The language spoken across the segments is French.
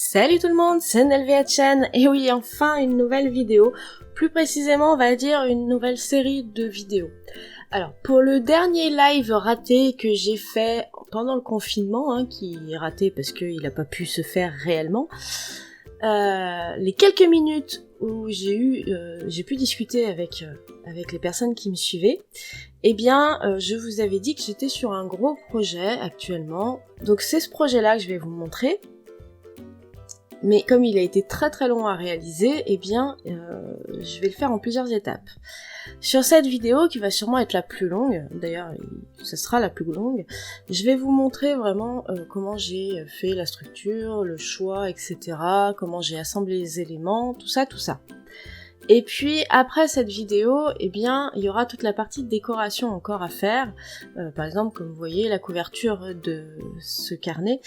Salut tout le monde, c'est Nelvia Chen, et oui, enfin une nouvelle vidéo, plus précisément on va dire une nouvelle série de vidéos. Alors, pour le dernier live raté que j'ai fait pendant le confinement, qui est raté parce qu'il n'a pas pu se faire réellement, les quelques minutes où j'ai pu discuter avec les personnes qui me suivaient, eh bien, je vous avais dit que j'étais sur un gros projet actuellement, donc c'est ce projet-là que je vais vous montrer. Mais comme il a été très très long à réaliser, eh bien, je vais le faire en plusieurs étapes. Sur cette vidéo, qui va sûrement être la plus longue, d'ailleurs, ce sera la plus longue, je vais vous montrer vraiment comment j'ai fait la structure, le choix, etc., comment j'ai assemblé les éléments, tout ça. Et puis, après cette vidéo, eh bien, il y aura toute la partie décoration encore à faire. Par exemple, comme vous voyez, la couverture de ce carnet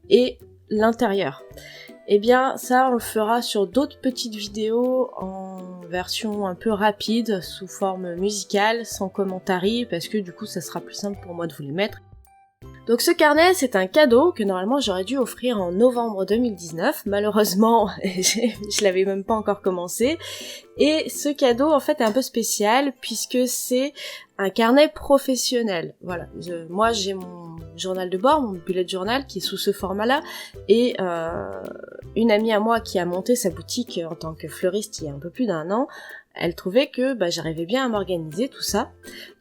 et l'intérieur. Eh bien, ça, on le fera sur d'autres petites vidéos en version un peu rapide, sous forme musicale, sans commentary, parce que du coup, ça sera plus simple pour moi de vous les mettre. Donc ce carnet, c'est un cadeau que normalement j'aurais dû offrir en novembre 2019. Malheureusement, je l'avais même pas encore commencé. Et ce cadeau, en fait, est un peu spécial puisque c'est un carnet professionnel. Voilà, moi j'ai mon journal de bord, mon bullet journal qui est sous ce format-là, et une amie à moi qui a monté sa boutique en tant que fleuriste il y a un peu plus d'1 an, elle trouvait que j'arrivais bien à m'organiser tout ça.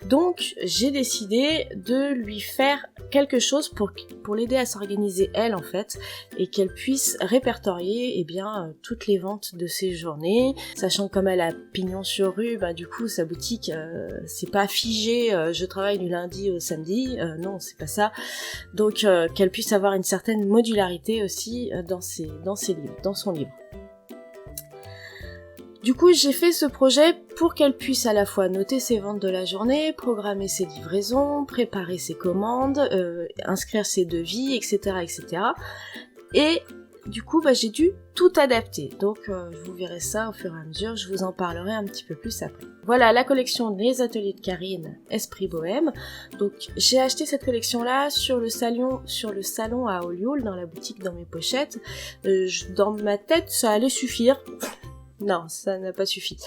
Donc j'ai décidé de lui faire quelque chose pour l'aider à s'organiser elle en fait, et qu'elle puisse répertorier toutes les ventes de ses journées, sachant que comme elle a pignon sur rue, du coup sa boutique c'est pas figé, je travaille du lundi au samedi, non c'est pas ça. Donc qu'elle puisse avoir une certaine modularité aussi dans son livre. Du coup, j'ai fait ce projet pour qu'elle puisse à la fois noter ses ventes de la journée, programmer ses livraisons, préparer ses commandes, inscrire ses devis, etc. Et du coup, j'ai dû tout adapter. Donc, vous verrez ça au fur et à mesure, je vous en parlerai un petit peu plus après. Voilà la collection des ateliers de Karine, Esprit Bohème. Donc, j'ai acheté cette collection-là sur le salon à Olioul, dans la boutique Dans mes pochettes. Dans ma tête, ça allait suffire. Non, ça n'a pas suffi.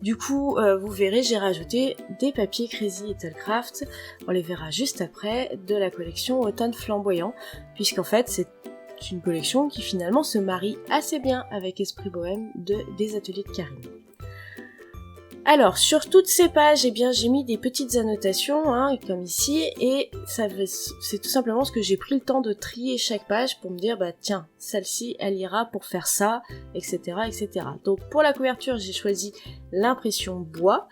Du coup, vous verrez, j'ai rajouté des papiers Crazy Etelcraft. On les verra juste après, de la collection Automne Flamboyant, puisqu'en fait, c'est une collection qui finalement se marie assez bien avec Esprit Bohème des ateliers de Karine. Alors, sur toutes ces pages, j'ai mis des petites annotations, comme ici, et c'est tout simplement ce que j'ai pris le temps de trier chaque page pour me dire, tiens, celle-ci, elle ira pour faire ça, etc., etc. Donc, pour la couverture, j'ai choisi l'impression bois,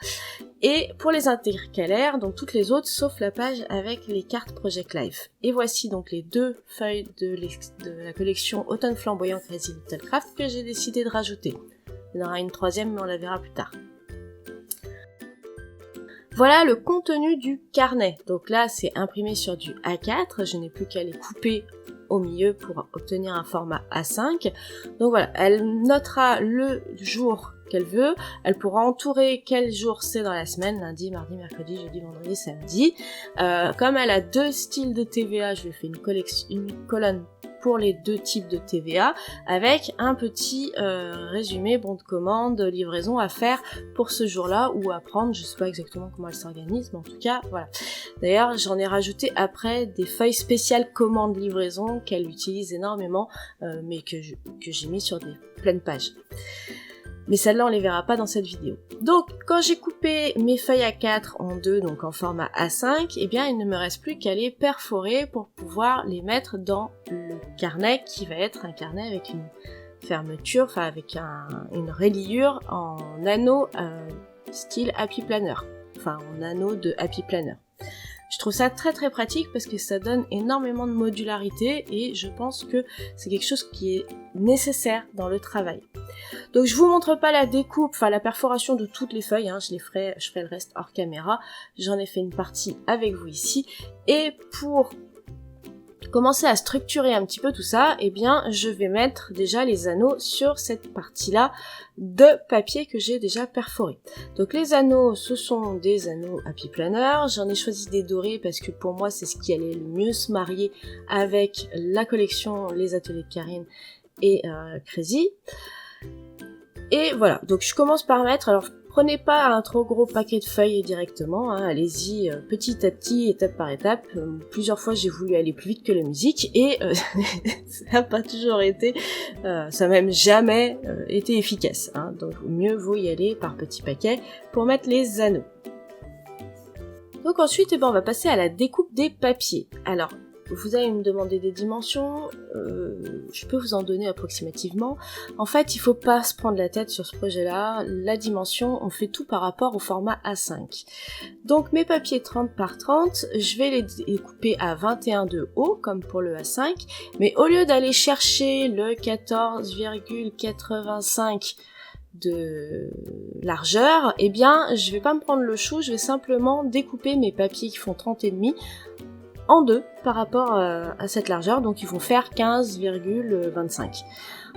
et pour les intercalaires, donc toutes les autres, sauf la page avec les cartes Project Life. Et voici donc les 2 feuilles de la collection Automne Flamboyant Crazy Etelcraft que j'ai décidé de rajouter. Il y en aura une 3e, mais on la verra plus tard. Voilà le contenu du carnet. Donc là, c'est imprimé sur du A4. Je n'ai plus qu'à les couper au milieu pour obtenir un format A5. Donc voilà, elle notera le jour qu'elle veut. Elle pourra entourer quel jour c'est dans la semaine, lundi, mardi, mercredi, jeudi, vendredi, samedi. Comme elle a 2 styles de TVA, je lui ai fait une colonne pour les 2 types de TVA, avec un petit résumé, bon de commande, livraison à faire pour ce jour-là, ou à prendre, je sais pas exactement comment elle s'organise, mais en tout cas, voilà. D'ailleurs, j'en ai rajouté après des feuilles spéciales commande livraison qu'elle utilise énormément, mais que j'ai mis sur des pleines pages. Mais celles-là, on les verra pas dans cette vidéo. Donc, quand j'ai coupé mes feuilles A4 en 2, donc en format A5, il ne me reste plus qu'à les perforer pour pouvoir les mettre dans le carnet, qui va être un carnet avec une fermeture, enfin avec une reliure en anneau style Happy Planner, enfin en anneau de Happy Planner. Je trouve ça très très pratique parce que ça donne énormément de modularité et je pense que c'est quelque chose qui est nécessaire dans le travail. Donc je vous montre pas la découpe, enfin la perforation de toutes les feuilles, je ferai le reste hors caméra. J'en ai fait une partie avec vous ici. Et pour commencer à structurer un petit peu tout ça, eh bien je vais mettre déjà les anneaux sur cette partie-là de papier que j'ai déjà perforé. Donc les anneaux, ce sont des anneaux Happy Planner, j'en ai choisi des dorés parce que pour moi c'est ce qui allait le mieux se marier avec la collection Les Ateliers de Karine et Crazy. Et voilà, donc je commence par mettre, alors prenez pas un trop gros paquet de feuilles directement, hein, allez-y petit à petit, étape par étape. Plusieurs fois j'ai voulu aller plus vite que la musique et ça n'a pas toujours été, ça n'a même jamais été efficace. Hein, donc mieux vaut y aller par petits paquets pour mettre les anneaux. Donc ensuite, on va passer à la découpe des papiers. Alors, vous allez me demander des dimensions, je peux vous en donner approximativement. En fait, il faut pas se prendre la tête sur ce projet-là. La dimension, on fait tout par rapport au format A5. Donc mes papiers 30 par 30, je vais les découper à 21 de haut, comme pour le A5. Mais au lieu d'aller chercher le 14,85 de largeur, eh bien, je vais pas me prendre le chou, je vais simplement découper mes papiers qui font 30,5 en deux par rapport à cette largeur, donc ils vont faire 15,25.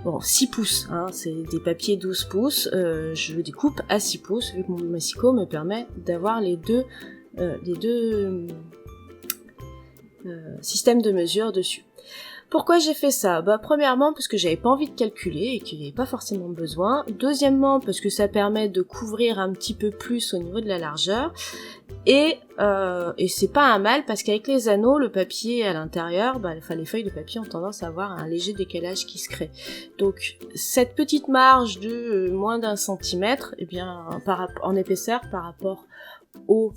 Bon, 6 pouces, hein, c'est des papiers 12 pouces, je découpe à 6 pouces, vu que mon massicot me permet d'avoir les deux systèmes de mesure dessus. Pourquoi j'ai fait ça? Premièrement, parce que j'avais pas envie de calculer et qu'il n'y avait pas forcément besoin. Deuxièmement, parce que ça permet de couvrir un petit peu plus au niveau de la largeur. Et c'est pas un mal parce qu'avec les anneaux, le papier à l'intérieur, les feuilles de papier ont tendance à avoir un léger décalage qui se crée. Donc cette petite marge de moins d'un centimètre, eh bien, en épaisseur par rapport au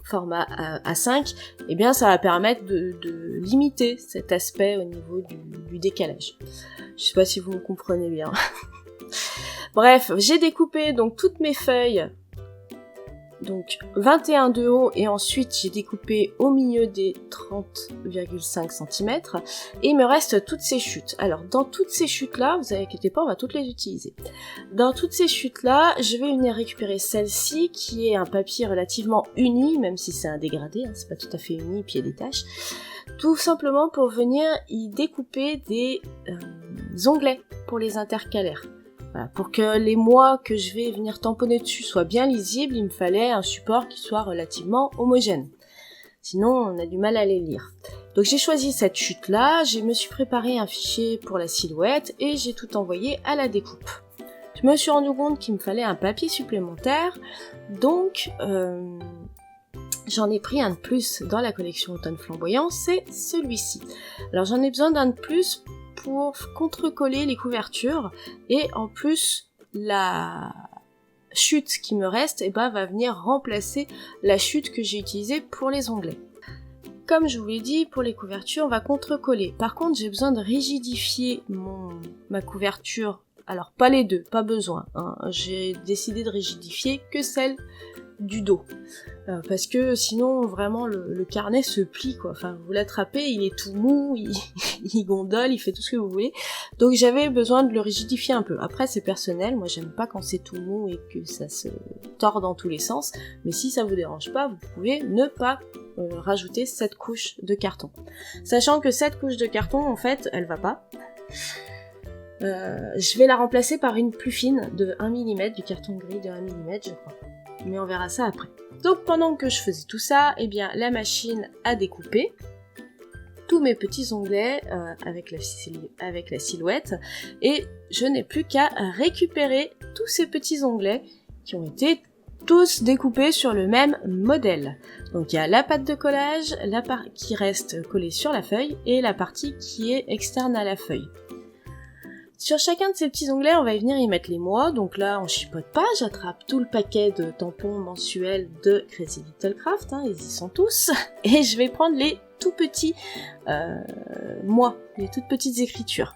format A5, eh bien ça va permettre de limiter cet aspect au niveau du décalage. Je sais pas si vous me comprenez bien. Bref, j'ai découpé donc toutes mes feuilles, donc 21 de haut, et ensuite j'ai découpé au milieu des 30,5 cm, et il me reste toutes ces chutes. Alors dans toutes ces chutes là, vous inquiétez pas, on va toutes les utiliser. Dans toutes ces chutes là, je vais venir récupérer celle-ci qui est un papier relativement uni, même si c'est un dégradé, hein, c'est pas tout à fait uni, puis il y a des taches, tout simplement pour venir y découper des onglets pour les intercalaires. Voilà, pour que les mots que je vais venir tamponner dessus soient bien lisibles, il me fallait un support qui soit relativement homogène. Sinon, on a du mal à les lire. Donc j'ai choisi cette chute-là, je me suis préparé un fichier pour la silhouette et j'ai tout envoyé à la découpe. Je me suis rendu compte qu'il me fallait un papier supplémentaire, donc j'en ai pris un de plus dans la collection Automne Flamboyant, c'est celui-ci. Alors j'en ai besoin d'un de plus pour contrecoller les couvertures, et en plus la chute qui me reste va venir remplacer la chute que j'ai utilisée pour les onglets. Comme je vous l'ai dit, pour les couvertures on va contrecoller. Par contre j'ai besoin de rigidifier ma couverture, alors pas les deux, pas besoin, hein. J'ai décidé de rigidifier que celle du dos. Parce que sinon vraiment le carnet se plie quoi, enfin vous l'attrapez, il est tout mou, il gondole, il fait tout ce que vous voulez, donc j'avais besoin de le rigidifier un peu. Après c'est personnel, moi j'aime pas quand c'est tout mou et que ça se tord dans tous les sens, mais si ça vous dérange pas, vous pouvez ne pas rajouter cette couche de carton. Sachant que cette couche de carton en fait elle va pas. Je vais la remplacer par une plus fine de 1 mm, du carton gris de 1 mm je crois. Mais on verra ça après. Donc pendant que je faisais tout ça, eh bien la machine a découpé tous mes petits onglets avec la silhouette, et je n'ai plus qu'à récupérer tous ces petits onglets qui ont été tous découpés sur le même modèle. Donc il y a la pâte de collage, la partie qui reste collée sur la feuille et la partie qui est externe à la feuille. Sur chacun de ces petits onglets, on va venir y mettre les mois. Donc là, on chipote pas, j'attrape tout le paquet de tampons mensuels de Crazy Little Craft, hein, ils y sont tous. Et je vais prendre les tout petits mois, les toutes petites écritures.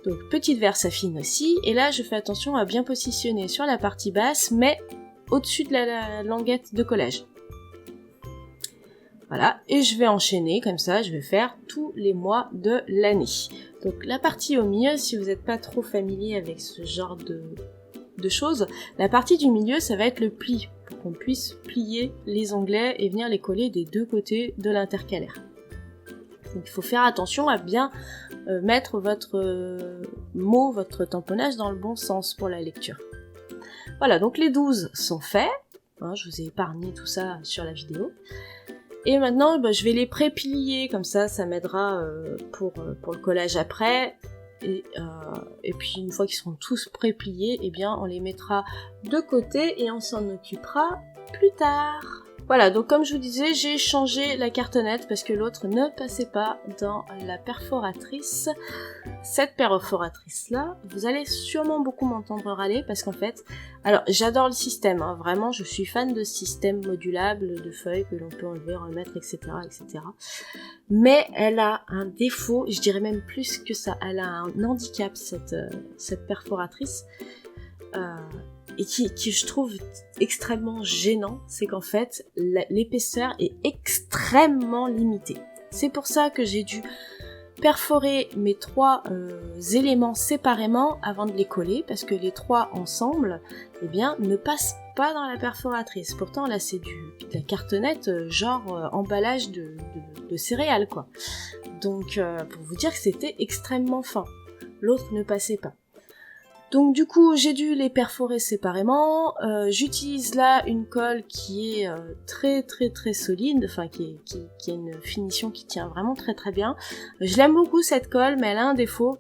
Donc petite Versafine aussi. Et là, je fais attention à bien positionner sur la partie basse, mais au-dessus de la languette de collage. Voilà, et je vais enchaîner comme ça, je vais faire tous les mois de l'année. Donc la partie au milieu, si vous n'êtes pas trop familier avec ce genre de choses, la partie du milieu, ça va être le pli, pour qu'on puisse plier les onglets et venir les coller des deux côtés de l'intercalaire. Donc il faut faire attention à bien mettre votre mot, votre tamponnage dans le bon sens pour la lecture. Voilà, donc les 12 sont faits. Hein, je vous ai épargné tout ça sur la vidéo. Et maintenant, je vais les pré-plier, comme ça m'aidera pour le collage après. Et puis une fois qu'ils seront tous pré-pliés, eh bien on les mettra de côté et on s'en occupera plus tard. Voilà, donc comme je vous disais, j'ai changé la cartonnette parce que l'autre ne passait pas dans la perforatrice. Cette perforatrice-là, vous allez sûrement beaucoup m'entendre râler parce qu'en fait, alors j'adore le système, hein, vraiment, je suis fan de système modulable, de feuilles que l'on peut enlever, remettre, etc., etc. Mais elle a un défaut, je dirais même plus que ça, elle a un handicap, cette perforatrice. Et qui je trouve extrêmement gênant, c'est qu'en fait, l'épaisseur est extrêmement limitée. C'est pour ça que j'ai dû perforer mes 3 éléments séparément avant de les coller, parce que les 3 ensemble, eh bien, ne passent pas dans la perforatrice. Pourtant, là, c'est de la cartonnette, genre emballage de céréales, quoi. Donc, pour vous dire que c'était extrêmement fin. L'autre ne passait pas. Donc du coup, j'ai dû les perforer séparément. J'utilise là une colle qui est très très très solide, enfin qui a une finition qui tient vraiment très très bien. Je l'aime beaucoup cette colle, mais elle a un défaut.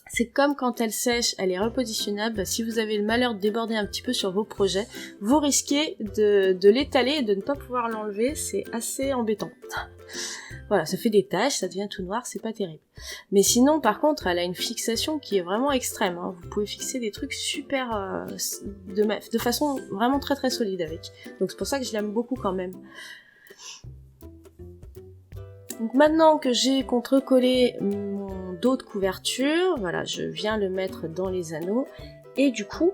C'est comme quand elle sèche, elle est repositionnable. Si vous avez le malheur de déborder un petit peu sur vos projets, vous risquez de l'étaler et de ne pas pouvoir l'enlever. C'est assez embêtant. Voilà, ça fait des taches, ça devient tout noir, c'est pas terrible. Mais sinon, par contre, elle a une fixation qui est vraiment extrême. Hein. Vous pouvez fixer des trucs super de façon vraiment très très solide avec. Donc c'est pour ça que je l'aime beaucoup quand même. Donc maintenant que j'ai contre-collé mon dos de couverture, voilà, je viens le mettre dans les anneaux. Et du coup,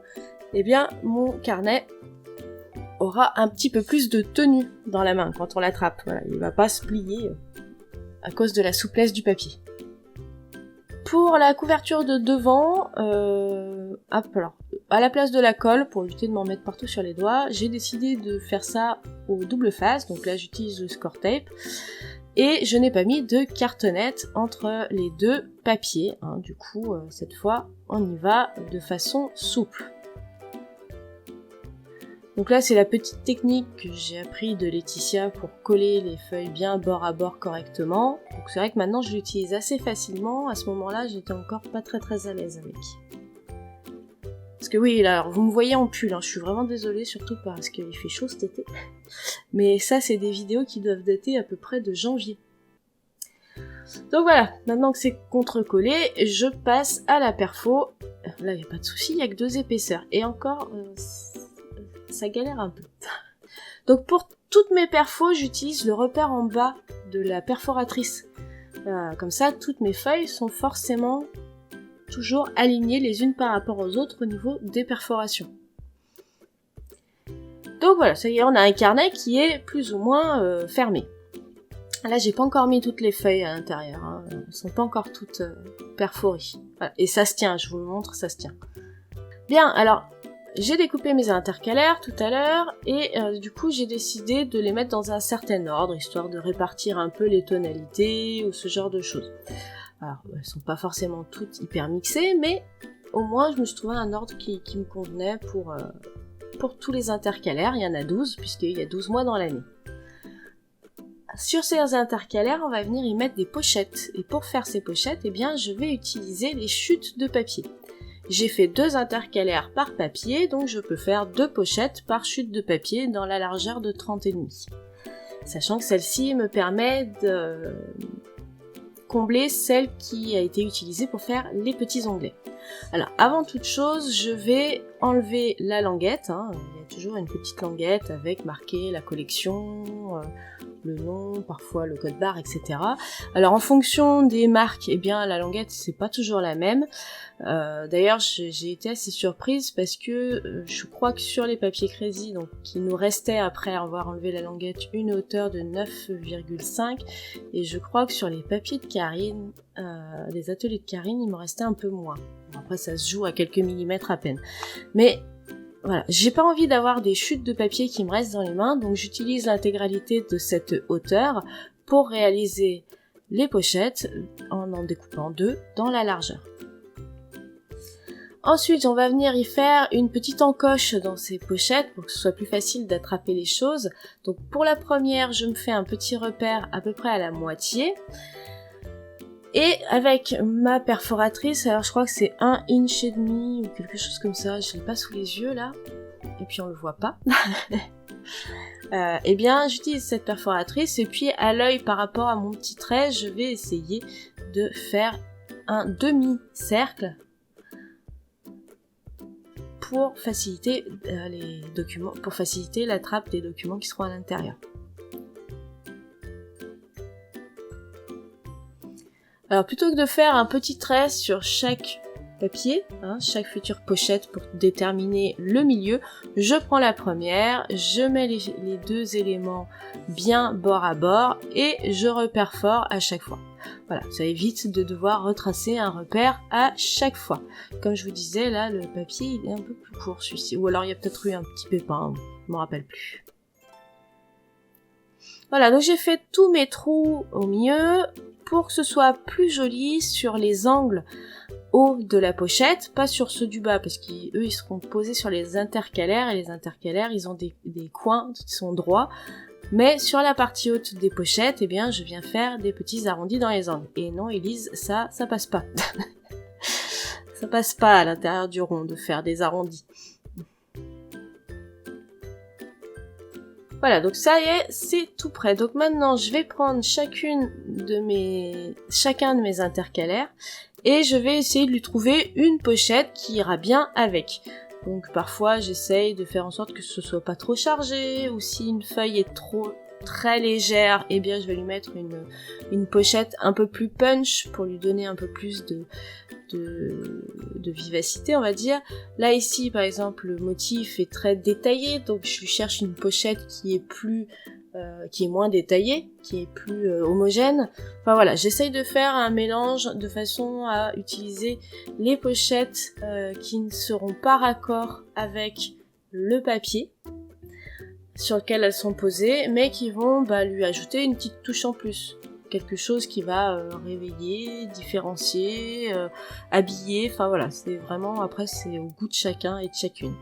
eh bien, mon carnet aura un petit peu plus de tenue dans la main quand on l'attrape. Voilà, il va pas se plier à cause de la souplesse du papier. Pour la couverture de devant, alors, à la place de la colle, pour éviter de m'en mettre partout sur les doigts, j'ai décidé de faire ça au double face. Donc là, j'utilise le score tape. Et je n'ai pas mis de cartonnette entre les 2 papiers. Hein. Du coup, cette fois, on y va de façon souple. Donc là, c'est la petite technique que j'ai appris de Laetitia pour coller les feuilles bien bord à bord correctement. Donc c'est vrai que maintenant, je l'utilise assez facilement. À ce moment-là, j'étais encore pas très très à l'aise avec. Parce que oui, là, alors, vous me voyez en pull, hein, je suis vraiment désolée, surtout parce qu'il fait chaud cet été. Mais ça, c'est des vidéos qui doivent dater à peu près de janvier. Donc voilà, maintenant que c'est contre-collé, je passe à la perfo. Là, il n'y a pas de souci, il n'y a que 2 épaisseurs. Et encore, ça galère un peu. Donc pour toutes mes perfos, j'utilise le repère en bas de la perforatrice. Comme ça, toutes mes feuilles sont forcément toujours alignées les unes par rapport aux autres au niveau des perforations. Donc voilà, ça y est, on a un carnet qui est plus ou moins fermé. Là, j'ai pas encore mis toutes les feuilles à l'intérieur, hein. Elles sont pas encore toutes perforées. Voilà. Et ça se tient, je vous le montre, ça se tient. Bien, alors, j'ai découpé mes intercalaires tout à l'heure, et du coup, j'ai décidé de les mettre dans un certain ordre, histoire de répartir un peu les tonalités, ou ce genre de choses. Alors, elles sont pas forcément toutes hyper mixées, mais au moins, je me suis trouvé un ordre qui me convenait pour tous les intercalaires. Il y en a 12, puisqu'il y a 12 mois dans l'année. Sur ces intercalaires, on va venir y mettre des pochettes. Et pour faire ces pochettes, eh bien, je vais utiliser les chutes de papier. J'ai fait 2 intercalaires par papier, donc je peux faire 2 pochettes par chute de papier dans la largeur de 30,5. Sachant que celle-ci me permet de combler celle qui a été utilisée pour faire les petits onglets. Alors, avant toute chose, je vais enlever la languette. Hein. Il y a toujours une petite languette avec marqué la collection, le nom, parfois le code barre, etc. Alors, en fonction des marques, eh bien, la languette, c'est pas toujours la même. D'ailleurs, j'ai été assez surprise parce que je crois que sur les papiers Crazy, donc qui nous restait après avoir enlevé la languette, une hauteur de 9,5, et je crois que sur les papiers de Karine, les ateliers de Karine, il me restait un peu moins. Après, ça se joue à quelques millimètres à peine. Mais voilà, j'ai pas envie d'avoir des chutes de papier qui me restent dans les mains, donc j'utilise l'intégralité de cette hauteur pour réaliser les pochettes en découpant en deux dans la largeur. Ensuite, on va venir y faire une petite encoche dans ces pochettes pour que ce soit plus facile d'attraper les choses. Donc pour la première, je me fais un petit repère à peu près à la moitié. Et avec ma perforatrice, alors je crois que c'est 1,5 inch ou quelque chose comme ça, je l'ai pas sous les yeux là, et puis on le voit pas. Eh bien, j'utilise cette perforatrice et puis à l'œil par rapport à mon petit trait, je vais essayer de faire un demi-cercle pour faciliter les documents, pour faciliter la trappe des documents qui seront à l'intérieur. Alors plutôt que de faire un petit trait sur chaque papier, chaque future pochette pour déterminer le milieu, je prends la première, je mets les deux éléments bien bord à bord et je repère fort à chaque fois. Voilà, ça évite de devoir retracer un repère à chaque fois. Comme je vous disais, là, le papier il est un peu plus court celui-ci. Ou alors il y a peut-être eu un petit pépin, je me rappelle plus. Voilà, donc j'ai fait tous mes trous au milieu pour que ce soit plus joli sur les angles hauts de la pochette, pas sur ceux du bas, parce qu'eux ils seront posés sur les intercalaires, et les intercalaires ils ont des coins qui sont droits. Mais sur la partie haute des pochettes, eh bien, je viens faire des petits arrondis dans les angles. Et non, Élise, ça passe pas. Ça passe pas à l'intérieur du rond de faire des arrondis. Voilà, donc ça y est, c'est tout prêt. Donc maintenant, je vais prendre chacun de mes intercalaires et je vais essayer de lui trouver une pochette qui ira bien avec. Donc parfois j'essaye de faire en sorte que ce soit pas trop chargé, ou si une feuille est très légère, eh bien je vais lui mettre une pochette un peu plus punch pour lui donner un peu plus de vivacité, on va dire. Là ici par exemple le motif est très détaillé, donc je lui cherche une pochette qui est moins détaillée, qui est plus homogène. Enfin voilà, j'essaye de faire un mélange de façon à utiliser les pochettes qui ne seront pas raccord avec le papier sur lequel elles sont posées, mais qui vont lui ajouter une petite touche en plus. Quelque chose qui va réveiller, différencier, habiller, enfin voilà, c'est vraiment, après c'est au goût de chacun et de chacune.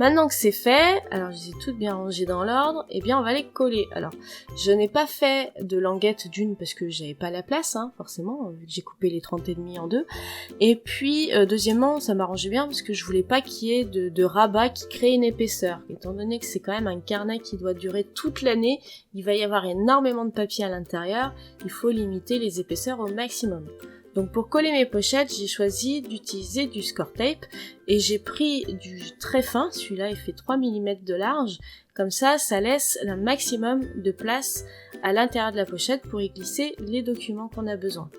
Maintenant que c'est fait, alors je les ai toutes bien rangées dans l'ordre, et bien on va les coller. Alors, je n'ai pas fait de languette d'une parce que j'avais pas la place, forcément, vu que j'ai coupé les 30,5 en deux. Et puis, deuxièmement, ça m'arrangeait bien parce que je voulais pas qu'il y ait de rabat qui crée une épaisseur. Étant donné que c'est quand même un carnet qui doit durer toute l'année, il va y avoir énormément de papier à l'intérieur, il faut limiter les épaisseurs au maximum. Donc pour coller mes pochettes, j'ai choisi d'utiliser du score tape et j'ai pris du très fin, celui-là il fait 3 mm de large, comme ça laisse un maximum de place à l'intérieur de la pochette pour y glisser les documents qu'on a besoin.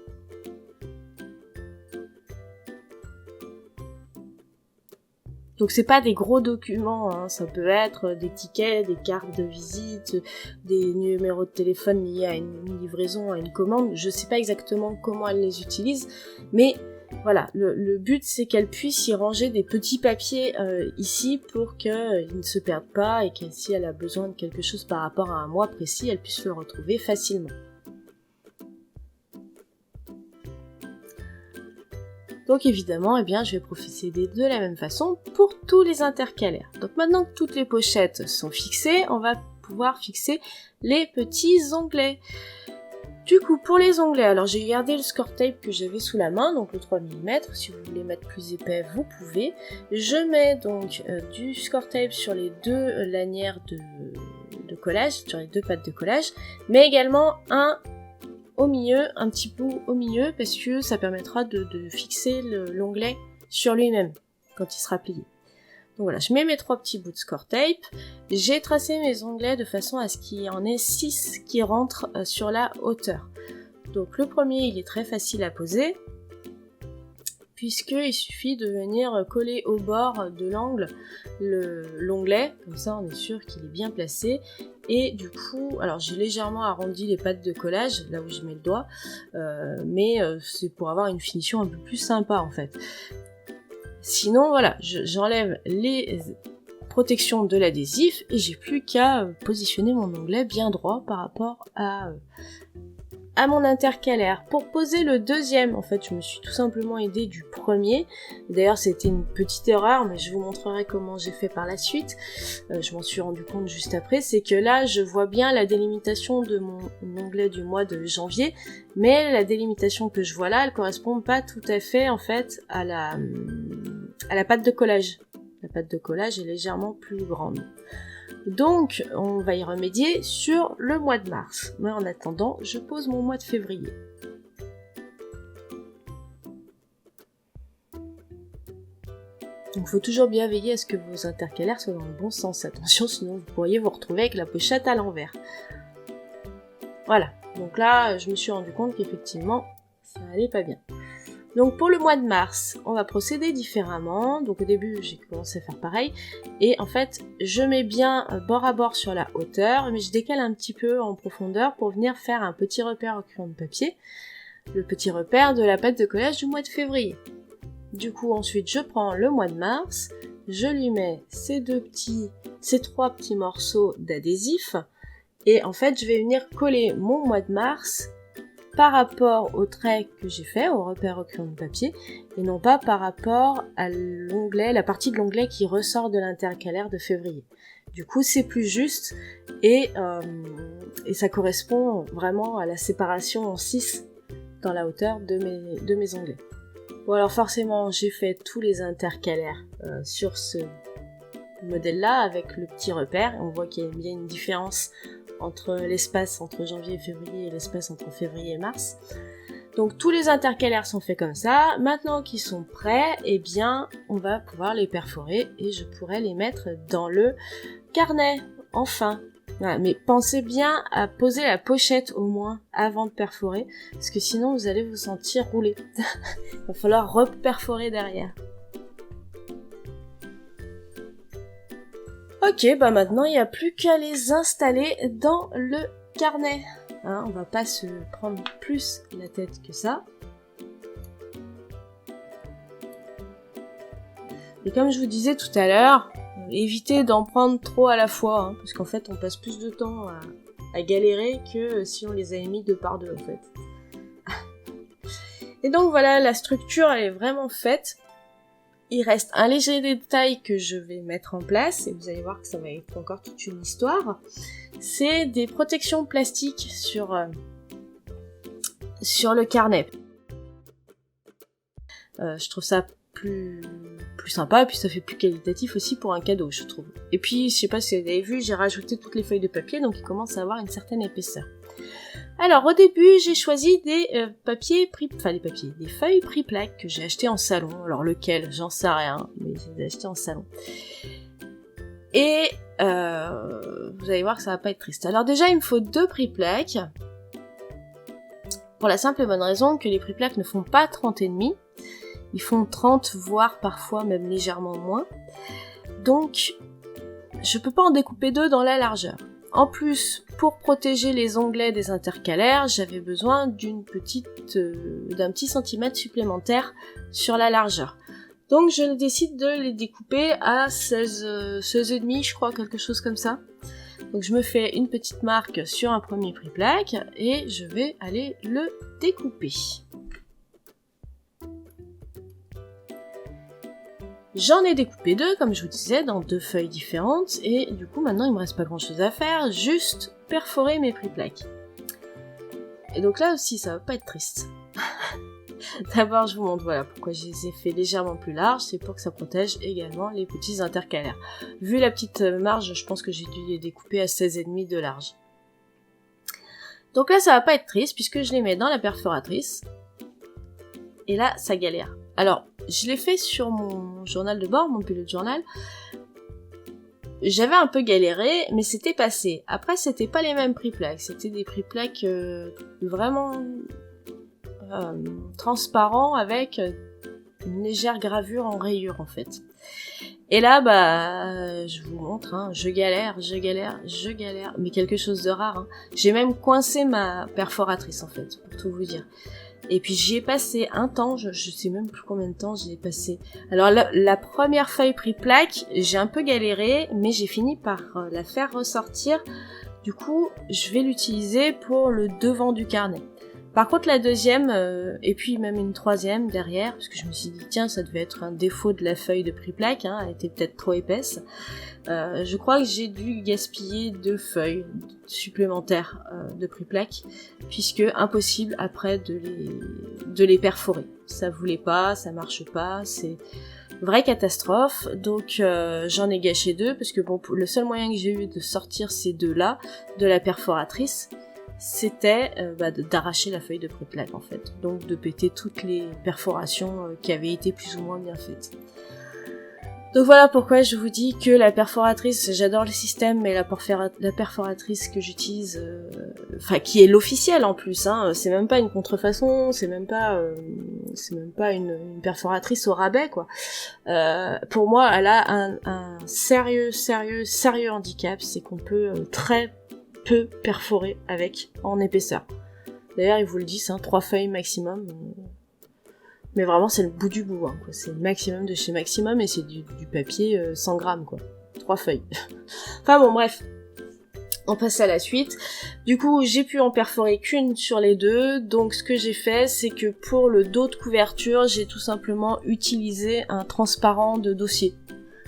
Donc c'est pas des gros documents, ça peut être des tickets, des cartes de visite, des numéros de téléphone liés à une livraison, à une commande. Je sais pas exactement comment elle les utilise, mais voilà, le but c'est qu'elle puisse y ranger des petits papiers ici pour qu'ils ne se perdent pas et que si elle a besoin de quelque chose par rapport à un mois précis, elle puisse le retrouver facilement. Donc évidemment, eh bien, je vais procéder de la même façon pour tous les intercalaires. Donc maintenant que toutes les pochettes sont fixées, on va pouvoir fixer les petits onglets. Du coup, pour les onglets, alors j'ai gardé le score tape que j'avais sous la main, donc le 3 mm. Si vous voulez mettre plus épais, vous pouvez. Je mets donc du score tape sur les deux lanières de collage, sur les deux pattes de collage, mais également au milieu, un petit bout au milieu, parce que ça permettra de fixer l'onglet sur lui-même quand il sera plié. Donc voilà, je mets mes 3 petits bouts de score tape. J'ai tracé mes onglets de façon à ce qu'il y en ait 6 qui rentrent sur la hauteur. Donc le premier, il est très facile à poser, puisqu'il suffit de venir coller au bord de l'angle l'onglet, comme ça on est sûr qu'il est bien placé. Et du coup, alors j'ai légèrement arrondi les pattes de collage, là où je mets le doigt, mais c'est pour avoir une finition un peu plus sympa en fait. Sinon voilà, j'enlève les protection de l'adhésif et j'ai plus qu'à positionner mon onglet bien droit par rapport à mon intercalaire. Pour poser le deuxième, en fait, je me suis tout simplement aidée du premier. D'ailleurs, c'était une petite erreur, mais je vous montrerai comment j'ai fait par la suite. Je m'en suis rendu compte juste après. C'est que là, je vois bien la délimitation de mon onglet du mois de janvier, mais la délimitation que je vois là, elle correspond pas tout à fait, en fait, à la pâte de collage. La pâte de collage est légèrement plus grande. Donc, on va y remédier sur le mois de mars. Mais en attendant, je pose mon mois de février. Donc, il faut toujours bien veiller à ce que vos intercalaires soient dans le bon sens. Attention, sinon vous pourriez vous retrouver avec la pochette à l'envers. Voilà. Donc là, je me suis rendu compte qu'effectivement, ça allait pas bien. Donc pour le mois de mars, on va procéder différemment. Donc au début, j'ai commencé à faire pareil. Et en fait, je mets bien bord à bord sur la hauteur, mais je décale un petit peu en profondeur pour venir faire un petit repère au crayon de papier. Le petit repère de la pâte de collage du mois de février. Du coup, ensuite, je prends le mois de mars, je lui mets ces trois petits morceaux d'adhésif. Et en fait, je vais venir coller mon mois de mars par rapport au trait que j'ai fait, au repère au crayon de papier, et non pas par rapport à l'onglet, la partie de l'onglet qui ressort de l'intercalaire de février. Du coup, c'est plus juste, et ça correspond vraiment à la séparation en 6 dans la hauteur de mes onglets. Bon alors forcément, j'ai fait tous les intercalaires sur ce modèle-là, avec le petit repère, on voit qu'il y a bien une différence entre l'espace entre janvier et février et l'espace entre février et mars. Donc tous les intercalaires sont faits comme ça. Maintenant qu'ils sont prêts, eh bien on va pouvoir les perforer et je pourrai les mettre dans le carnet, enfin. Voilà, mais pensez bien à poser la pochette au moins avant de perforer, parce que sinon vous allez vous sentir rouler. Il va falloir reperforer derrière. Ok, bah maintenant il n'y a plus qu'à les installer dans le carnet. Hein, on va pas se prendre plus la tête que ça. Et comme je vous disais tout à l'heure, évitez d'en prendre trop à la fois, hein, parce qu'en fait on passe plus de temps à galérer que si on les avait mis deux par deux en fait. Et donc voilà, la structure elle est vraiment faite. Il reste un léger détail que je vais mettre en place, et vous allez voir que ça va être encore toute une histoire. C'est des protections plastiques sur le carnet. Je trouve ça plus sympa, et puis ça fait plus qualitatif aussi pour un cadeau, je trouve. Et puis, je sais pas si vous avez vu, j'ai rajouté toutes les feuilles de papier, donc il commence à avoir une certaine épaisseur. Alors au début j'ai choisi des des feuilles prix-plaques que j'ai achetées en salon. Alors lequel, j'en sais rien, mais je les ai achetées en salon. Et vous allez voir que ça va pas être triste. Alors déjà il me faut 2 prix-plaques, pour la simple et bonne raison que les prix-plaques ne font pas 30,5, ils font 30 voire parfois même légèrement moins. Donc je peux pas en découper 2 dans la largeur. En plus, pour protéger les onglets des intercalaires, j'avais besoin d'un petit centimètre supplémentaire sur la largeur. Donc je décide de les découper à 16,5 je crois, quelque chose comme ça. Donc je me fais une petite marque sur un premier prix-plaque et je vais aller le découper. J'en ai découpé 2, comme je vous disais, dans 2 feuilles différentes, et du coup maintenant il me reste pas grand chose à faire, juste perforer mes prix-plaques. Et donc là aussi ça va pas être triste. D'abord je vous montre voilà pourquoi je les ai fait légèrement plus larges, c'est pour que ça protège également les petits intercalaires. Vu la petite marge, je pense que j'ai dû les découper à 16,5 de large. Donc là ça va pas être triste puisque je les mets dans la perforatrice, et là ça galère. Alors, je l'ai fait sur mon journal de bord, mon bullet journal. J'avais un peu galéré, mais c'était passé. Après, c'était pas les mêmes prix-plaques. C'était des prix-plaques vraiment transparents avec une légère gravure en rayure, en fait. Et là, bah, je vous montre, hein, je galère, mais quelque chose de rare. Hein. J'ai même coincé ma perforatrice, en fait, pour tout vous dire. Et puis j'y ai passé un temps, je sais même plus combien de temps j'y ai passé. Alors la première feuille prix-plaque, j'ai un peu galéré, mais j'ai fini par la faire ressortir. Du coup, je vais l'utiliser pour le devant du carnet. Par contre, la deuxième, et puis même une troisième derrière, parce que je me suis dit, tiens, ça devait être un défaut de la feuille de prix-plaque, hein, elle était peut-être trop épaisse. Je crois que j'ai dû gaspiller 2 feuilles supplémentaires de prix-plaque, puisque impossible après de les perforer. Ça voulait pas, ça marche pas, c'est vraie catastrophe. Donc j'en ai gâché 2, parce que bon, le seul moyen que j'ai eu de sortir ces 2-là de la perforatrice, c'était d'arracher la feuille de pré-plaque en fait, donc de péter toutes les perforations qui avaient été plus ou moins bien faites. Donc voilà pourquoi je vous dis que la perforatrice, j'adore le système, mais la perforatrice que j'utilise, qui est l'officielle en plus, hein, c'est même pas une contrefaçon, c'est même pas une perforatrice au rabais quoi. Pour moi, elle a un sérieux handicap, c'est qu'on peut très peu perforer avec en épaisseur. D'ailleurs, ils vous le disent, 3 feuilles maximum. Mais vraiment, c'est le bout du bout, hein, quoi. C'est le maximum de chez Maximum et c'est du papier 100 grammes, quoi. 3 feuilles. Enfin bon, bref. On passe à la suite. Du coup, j'ai pu en perforer qu'une sur les 2. Donc, ce que j'ai fait, c'est que pour le dos de couverture, j'ai tout simplement utilisé un transparent de dossier.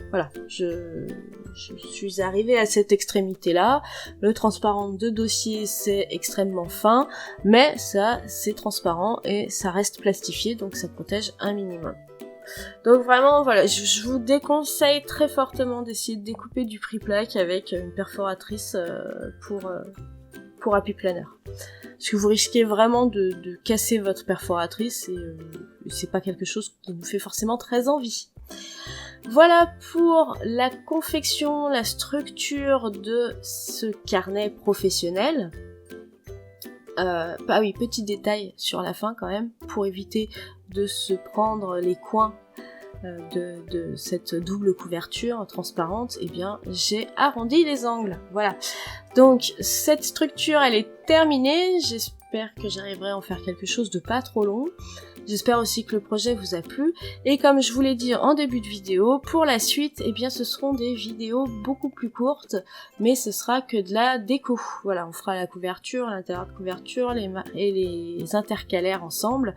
Voilà, je suis arrivée à cette extrémité-là. Le transparent de dossier, c'est extrêmement fin, mais ça, c'est transparent et ça reste plastifié, donc ça protège un minimum. Donc vraiment, voilà, je vous déconseille très fortement d'essayer de découper du prix-plaque avec une perforatrice pour Happy Planner. Parce que vous risquez vraiment de casser votre perforatrice et c'est pas quelque chose qui nous fait forcément très envie. Voilà pour la confection, la structure de ce carnet professionnel. Oui, petit détail sur la fin quand même, pour éviter de se prendre les coins de cette double couverture transparente, eh bien j'ai arrondi les angles. Voilà. Donc cette structure elle est terminée, j'espère que j'arriverai à en faire quelque chose de pas trop long. J'espère aussi que le projet vous a plu, et comme je vous l'ai dit en début de vidéo, pour la suite, eh bien ce seront des vidéos beaucoup plus courtes, mais ce sera que de la déco. Voilà, on fera la couverture, l'intérieur de couverture, et les intercalaires ensemble.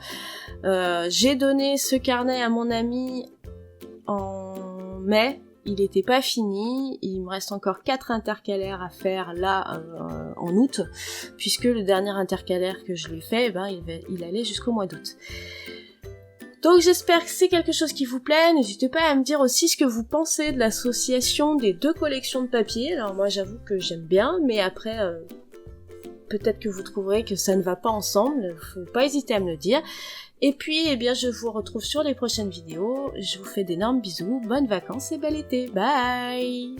J'ai donné ce carnet à mon ami en mai, il n'était pas fini, il me reste encore 4 intercalaires à faire là en août, puisque le dernier intercalaire que je lui ai fait, il allait jusqu'au mois d'août. Donc j'espère que c'est quelque chose qui vous plaît, n'hésitez pas à me dire aussi ce que vous pensez de l'association des 2 collections de papier. Alors moi j'avoue que j'aime bien, mais après peut-être que vous trouverez que ça ne va pas ensemble, faut pas hésiter à me le dire. Et puis, eh bien, je vous retrouve sur les prochaines vidéos. Je vous fais d'énormes bisous, bonnes vacances et bel été. Bye!